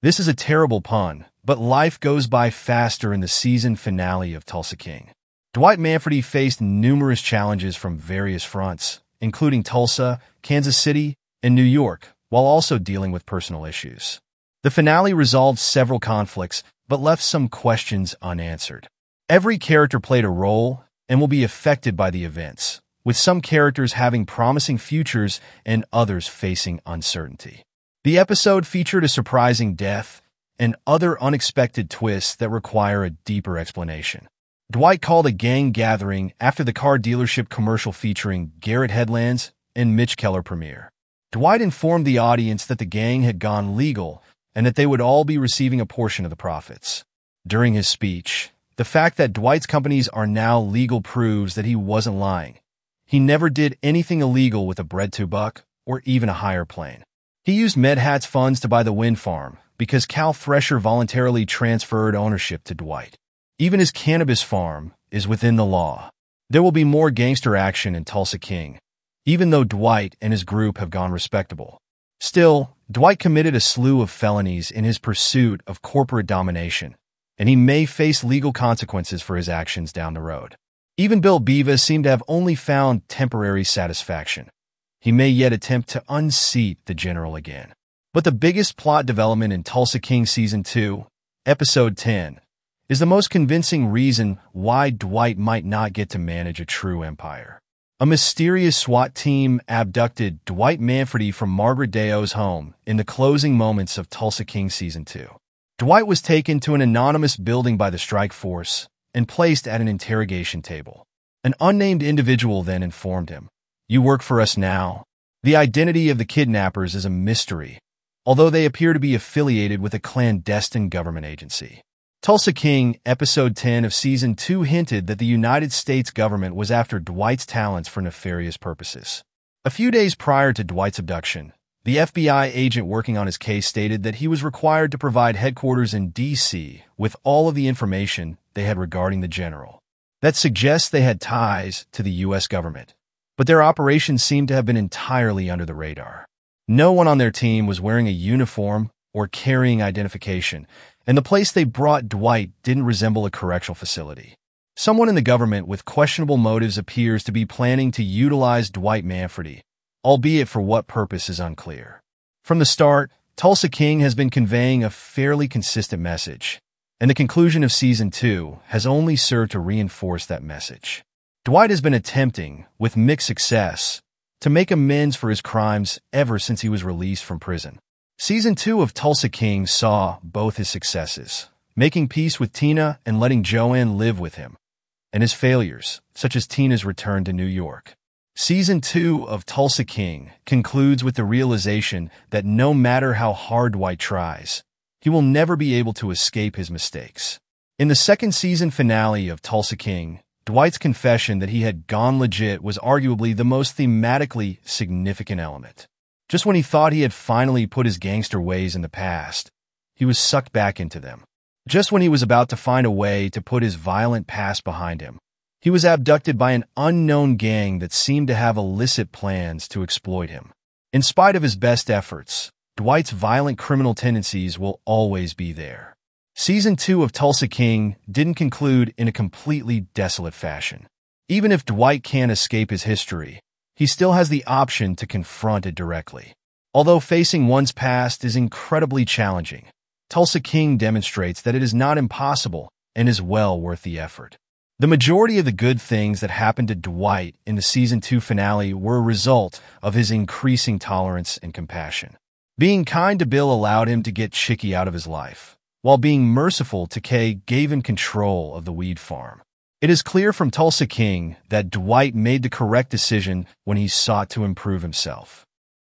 This is a terrible pun, but life goes by faster in the season finale of Tulsa King. Dwight Manfedi faced numerous challenges from various fronts, including Tulsa, Kansas City, and New York, while also dealing with personal issues. The finale resolved several conflicts, but left some questions unanswered. Every character played a role and will be affected by the events, with some characters having promising futures and others facing uncertainty. The episode featured a surprising death and other unexpected twists that require a deeper explanation. Dwight called a gang gathering after the car dealership commercial featuring Garrett Hedlunds and Mitch Keller premiere. Dwight informed the audience that the gang had gone legal and that they would all be receiving a portion of the profits. During his speech, the fact that Dwight's companies are now legal proves that he wasn't lying. He never did anything illegal with a bread-to-buck or even a higher plane. He used MedHat's funds to buy the wind farm because Cal Thresher voluntarily transferred ownership to Dwight. Even his cannabis farm is within the law. There will be more gangster action in Tulsa King, even though Dwight and his group have gone respectable. Still, Dwight committed a slew of felonies in his pursuit of corporate domination, and he may face legal consequences for his actions down the road. Even Bill Beavis seemed to have only found temporary satisfaction. He may yet attempt to unseat the general again. But the biggest plot development in Tulsa King Season 2, Episode 10, is the most convincing reason why Dwight might not get to manage a true empire. A mysterious SWAT team abducted Dwight Manfedi from Margaret Deo's home in the closing moments of Tulsa King Season 2. Dwight was taken to an anonymous building by the strike force and placed at an interrogation table. An unnamed individual then informed him, "You work for us now." The identity of the kidnappers is a mystery, although they appear to be affiliated with a clandestine government agency. Tulsa King, Episode 10 of Season 2 hinted that the United States government was after Dwight's talents for nefarious purposes. A few days prior to Dwight's abduction, the FBI agent working on his case stated that he was required to provide headquarters in D.C. with all of the information they had regarding the general. That suggests they had ties to the U.S. government, but their operations seemed to have been entirely under the radar. No one on their team was wearing a uniform or carrying identification, and the place they brought Dwight didn't resemble a correctional facility. Someone in the government with questionable motives appears to be planning to utilize Dwight Manfedi, albeit for what purpose is unclear. From the start, Tulsa King has been conveying a fairly consistent message, and the conclusion of Season 2 has only served to reinforce that message. Dwight has been attempting, with mixed success, to make amends for his crimes ever since he was released from prison. Season 2 of Tulsa King saw both his successes, making peace with Tina and letting Joanne live with him, and his failures, such as Tina's return to New York. Season 2 of Tulsa King concludes with the realization that no matter how hard Dwight tries, he will never be able to escape his mistakes. In the second season finale of Tulsa King, Dwight's confession that he had gone legit was arguably the most thematically significant element. Just when he thought he had finally put his gangster ways in the past, he was sucked back into them. Just when he was about to find a way to put his violent past behind him, he was abducted by an unknown gang that seemed to have illicit plans to exploit him. In spite of his best efforts, Dwight's violent criminal tendencies will always be there. Season 2 of Tulsa King didn't conclude in a completely desolate fashion. Even if Dwight can't escape his history, he still has the option to confront it directly. Although facing one's past is incredibly challenging, Tulsa King demonstrates that it is not impossible and is well worth the effort. The majority of the good things that happened to Dwight in the Season 2 finale were a result of his increasing tolerance and compassion. Being kind to Bill allowed him to get Chicky out of his life, while being merciful to Kay gave him control of the weed farm. It is clear from Tulsa King that Dwight made the correct decision when he sought to improve himself.